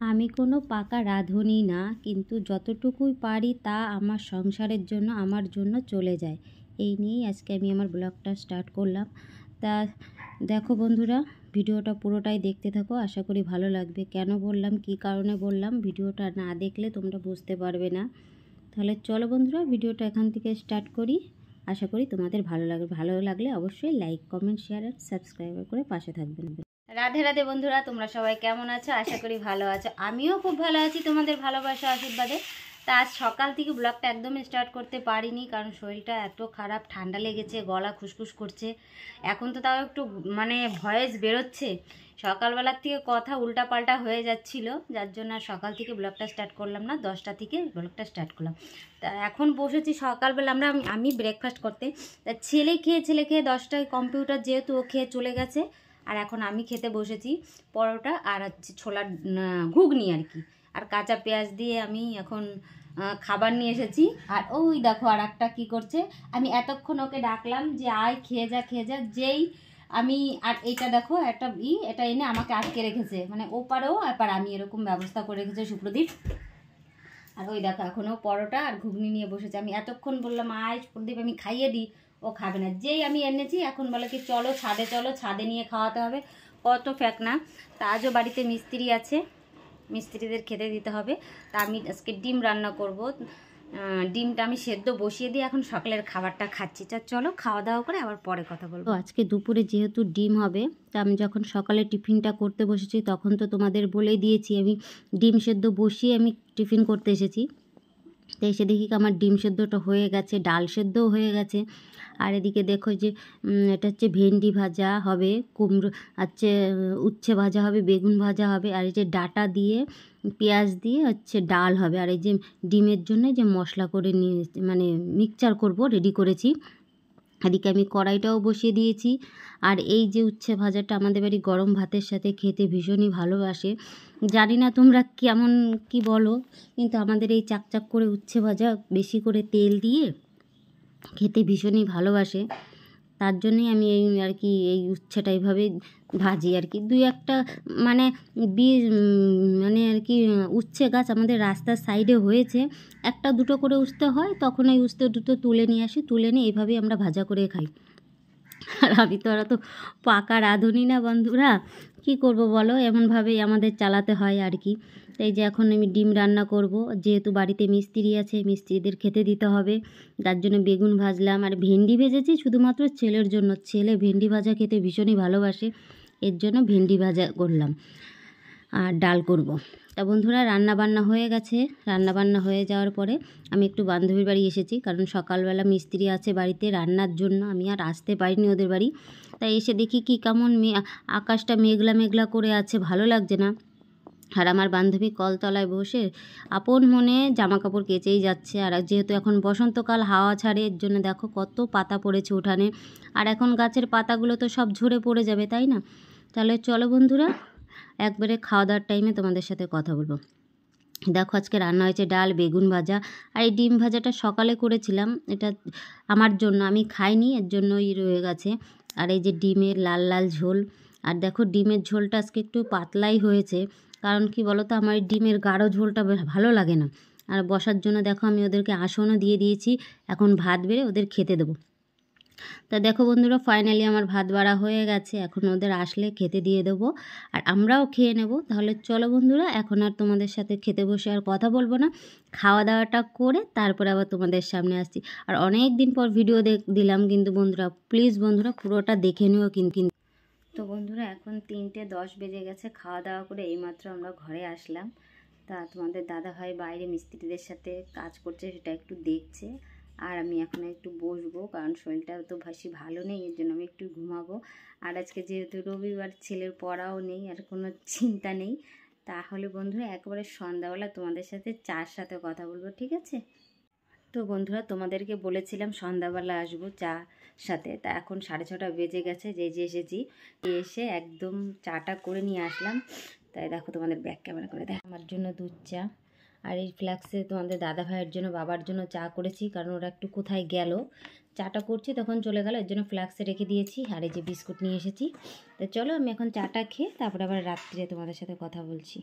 আমি কোনো পাকা রাঁধুনি না, কিন্তু যতটুকুই পারি তা আমার সংসারের জন্য আমার জন্য চলে যায়। এই নিয়েই আজকে আমি আমার ব্লগটা স্টার্ট করলাম। তা দেখো বন্ধুরা, ভিডিওটা পুরোটাই দেখতে থাকো, আশা করি ভালো লাগবে। কেন বললাম, কী কারণে বললাম, ভিডিওটা না দেখলে তোমরা বুঝতে পারবে না। তাহলে চলো বন্ধুরা, ভিডিওটা এখান থেকে স্টার্ট করি। আশা করি তোমাদের ভালো লাগবে। ভালো লাগলে অবশ্যই লাইক, কমেন্ট, শেয়ার আর সাবস্ক্রাইব করে পাশে থাকবেন। রাধে রাধে বন্ধুরা, তোমরা সবাই কেমন আছো? আশা করি ভালো আছো। আমিও খুব ভালো আছি তোমাদের ভালোবাসা আশীর্বাদে। তা আজ সকাল থেকে ব্লগটা একদমই স্টার্ট করতে পারিনি, কারণ শরীরটা এত খারাপ, ঠান্ডা লেগেছে, গলা খুসখুস করছে। এখন তো তাও একটু ভয়েস বেরোচ্ছে। সকালবেলার থেকে কথা উল্টাপাল্টা হয়ে যাচ্ছিল, যার জন্য আর সকাল থেকে ব্লগটা স্টার্ট করলাম না। 10টা থেকে ব্লগটা স্টার্ট করলাম। তা এখন বসেছি সকালবেলা আমি ব্রেকফাস্ট করতে। তা ছেলে খেয়ে 10টায় কম্পিউটার, যেহেতু ও খেয়ে চলে গেছে। আর এখন আমি খেতে বসেছি পরোটা আর হচ্ছে ছোলার ঘুগনি আর কি, আর কাঁচা পেঁয়াজ দিয়ে আমি এখন খাবার নিয়ে এসেছি। আর ওই দেখো আর একটা কী করছে, আমি এতক্ষণ ওকে ডাকলাম যে আয় খেয়ে যা, যেই আমি আর এইটা দেখো একটা এটা এনে আমাকে আটকে রেখেছে, মানে ওপারেও এপার আমি এরকম ব্যবস্থা করে রেখেছে সুপ্রদীপ। আর ওই দেখো এখনও পরোটা আর ঘুগনি নিয়ে বসেছে। আমি এতক্ষণ বললাম আয় প্রদীপ আমি খাইয়ে দিই, ও খাবে না। যেই আমি এনেছি এখন বলে কি চলো ছাদে নিয়ে খাওয়াতে হবে, কত ফ্যাকনা। তা আজও বাড়িতে মিস্ত্রি আছে, মিস্ত্রিদের খেতে দিতে হবে। তা আমি আজকে ডিম রান্না করব। ডিমটা আমি সেদ্ধ বসিয়ে দিয়ে এখন সকালের খাবারটা খাচ্ছি। চলো খাওয়া দাওয়া করে আবার পরে কথা বলবো। আজকে দুপুরে যেহেতু ডিম হবে, তা আমি যখন সকালে টিফিনটা করতে বসেছি তখন তো তোমাদের বলেই দিয়েছি আমি ডিম সেদ্ধ বসিয়ে আমি টিফিন করতে এসেছি। তো এসে দেখি আমার ডিম সেদ্ধটা হয়ে গেছে, ডাল সেদ্ধও হয়ে গেছে। আর এদিকে দেখো যে এটা হচ্ছে ভেন্ডি ভাজা হবে, কুমড়ো হচ্ছে উচ্ছে ভাজা হবে, বেগুন ভাজা হবে, আর এই যে ডাটা দিয়ে পেঁয়াজ দিয়ে হচ্ছে ডাল হবে। আর এই যে ডিমের জন্য যে মশলা করে নিয়ে মিক্সচার করব রেডি করেছি। এদিকে আমি কড়াইটাও বসিয়ে দিয়েছি। আর এই যে উচ্ছে ভাজাটা আমাদের বাড়ি গরম ভাতের সাথে খেতে ভীষণই ভালোবাসে। জানি না তোমরা কেমন কি বলো, কিন্তু আমাদের এই চাকচাক করে উচ্ছে ভাজা বেশি করে তেল দিয়ে খেতে ভীষণই ভালোবাসে। তার জন্যই আমি এই উচ্ছেটা এইভাবে ভাজি আর কি। দুই একটা উচ্ছে গাছ আমাদের রাস্তার সাইডে হয়েছে, একটা দুটো করে উঠতে হয়, তখন এই উচ্ছে দুটো তুলে নিয়ে আসি, তুলে নিয়ে এইভাবেই আমরা ভাজা করে খাই। আর আমি তো ওরা তো পাকা রাঁধুনি না বন্ধুরা, কি করব বলো, এমনভাবেই আমাদের চালাতে হয় আর কি। এই যে এখন আমি ডিম রান্না করব, যেহেতু বাড়িতে মিস্ত্রি আছে, মিস্ত্রিদের খেতে দিতে হবে, তার জন্য বেগুন ভাজলাম। আর ভেন্ডি ভেজেছি শুধুমাত্র ছেলের জন্য, ছেলে ভেন্ডি ভাজা খেতে ভীষণই ভালোবাসে, এর জন্য ভেন্ডি ভাজা করলাম। আর ডাল করব। তা বন্ধুরা রান্নাবান্না হয়ে গেছে। রান্নাবান্না হয়ে যাওয়ার পরে আমি একটু বান্ধবীর বাড়ি এসেছি, কারণ সকালবেলা মিস্ত্রি আছে বাড়িতে রান্নার জন্য, আমি আর আসতে পারিনি ওদের বাড়ি। তাই এসে দেখি কি কেমন আকাশটা মেঘলা করে আছে, ভালো লাগছে না। আর আমার বান্ধবী কলতলায় বসে আপন মনে জামা কাপড় কেচেই যাচ্ছে। আর যেহেতু এখন বসন্তকাল, হাওয়া ছাড়ে, এর জন্য দেখো কত পাতা পড়েছে উঠানে। আর এখন গাছের পাতাগুলো তো সব ঝরে পড়ে যাবে, তাই না? তাহলে চলো বন্ধুরা, একবারে খাওয়া দাওয়ার টাইমে তোমাদের সাথে কথা বলবো। দেখো আজকে রান্না হয়েছে ডাল, বেগুন ভাজা। আর এই ডিম ভাজাটা সকালে করেছিলাম, এটা আমার জন্য, আমি খাইনি, এর জন্যই রয়ে গেছে। আর এই যে ডিমের লাল লাল ঝোল। আর দেখো ডিমের ঝোলটা আজকে একটু পাতলাই হয়েছে, কারণ কি বলো তো, আমার ডিমের গাঢ় ঝোলটা ভালো লাগে না। আর বসার জন্য দেখো আমি ওদেরকে আসনও দিয়ে দিয়েছি, এখন ভাত বেড়ে ওদের খেতে দেবো। তা দেখো বন্ধুরা, ফাইনালি আমার ভাত বাড়া হয়ে গেছে, এখন ওদের আসলে খেতে দিয়ে দেবো, আর আমরাও খেয়ে নেব। তাহলে চলো বন্ধুরা, এখন আর তোমাদের সাথে খেতে বসে আর কথা বলবো না, খাওয়া দাওয়াটা করে তারপরে আবার তোমাদের সামনে আসছি। আর অনেক দিন পর ভিডিও দিলাম, কিন্তু বন্ধুরা প্লিজ বন্ধুরা পুরোটা দেখে নিও কিন্তু। তো বন্ধুরা এখন 3:10 বেজে গেছে, খাওয়া দাওয়া করে এইমাত্র আমরা ঘরে আসলাম। তা তোমাদের দাদাভাই বাইরে মিস্ত্রিদের সাথে কাজ করছে, সেটা একটু দেখছে। আর আমি এখন একটু বসবো, কারণ শরীরটা তো বেশি ভালো নেই, এর জন্য আমি একটু ঘুমাবো। আর আজকে যেহেতু রবিবার, ছেলের পড়াও নেই আর কোনো চিন্তা নেই। তাহলে বন্ধুরা একবারে সন্ধ্যাবেলা তোমাদের সাথে চার সাথে কথা বলবো, ঠিক আছে? তো বন্ধুরা তোমাদেরকে বলেছিলাম সন্ধ্যাবেলা আসবো চা সাথে। তা এখন 6:30 বেজে গেছে, যে এসেছি, এসে একদম চাটা করে নিয়ে আসলাম। তাই দেখো তোমাদের ব্যাক ক্যামেরা করে দেখো, আমার জন্য দুধ চা। আর এই ফ্ল্যাক্সে তোমাদের দাদা ভাইয়ের জন্য, বাবার জন্য চা করেছি, কারণ ওরা একটু কোথায় গেল, চাটা করছি তখন চলে গেল, এর জন্য ফ্ল্যাক্সে রেখে দিয়েছি। আর এই যে বিস্কুট নিয়ে এসেছি। তো চলো আমি এখন চাটা খেয়ে তারপরে আবার রাত্রে তোমাদের সাথে কথা বলছি।